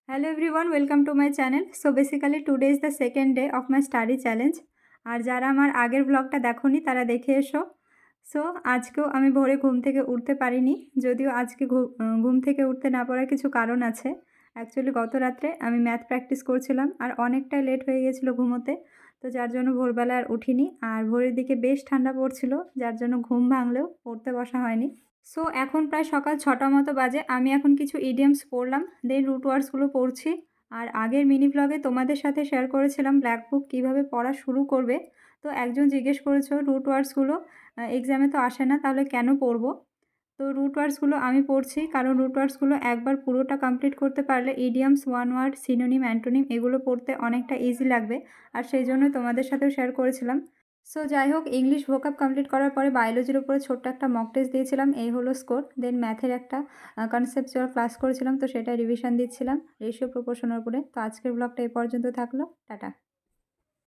Hello everyone, welcome to my channel. So basically today is the second day of my study challenge. আর যারা আমার আগের ব্লগটা দেখোনি তারা দেখে এসো। সো আজকেও আমি ভোরে ঘুম থেকে উঠতে পারিনি, যদিও আজকে ঘুম থেকে উঠতে না পারার কিছু কারণ আছে। অ্যাকচুয়ালি গত রাত্রে আমি ম্যাথ প্র্যাকটিস করছিলাম আর অনেকটাই লেট হয়ে গেছিলো ঘুমোতে, তো যার জন্য ভোরবেলা আর উঠিনি। আর ভোরের দিকে বেশ ঠান্ডা পড়ছিল, যার জন্য ঘুম ভাঙলেও পড়তে বসা হয়নি। সো এখন প্রায় সকাল ৬টা মতো বাজে। আমি এখন কিছু ইডিয়মস পড়লাম, দেন রুট ওয়ার্ডসগুলো পড়ছি। আর আগের মিনি ব্লগে তোমাদের সাথে শেয়ার করেছিলাম ব্ল্যাক বুক কীভাবে পড়া শুরু করবে। তো একজন জিজ্ঞেস করেছো রুট ওয়ার্ডসগুলো এক্সামে তো আসে না, তাহলে কেন পড়বো? তো রুট ওয়ার্ডসগুলো আমি পড়ছি কারণ রুট ওয়ার্ডসগুলো একবার পুরোটা কমপ্লিট করতে পারলে idioms, one word, synonym, antonym এগুলো পড়তে অনেকটা ইজি লাগবে। আর সেই জন্যই তোমাদের সাথেও শেয়ার করেছিলাম। সো যাই হোক, ইংলিশ ভোকাব কমপ্লিট করার পরে বায়োলজির উপরে ছোট্ট একটা মক টেস্ট দিয়েছিলাম, এই হলো স্কোর। দেন ম্যাথের একটা কনসেপচুয়াল ক্লাস করেছিলাম, তো সেটা রিভিশন দিচ্ছিলাম রেশিও প্রপোর্শনের উপরে। তো আজকের ব্লগটা এই পর্যন্ত থাকলো, টাটা।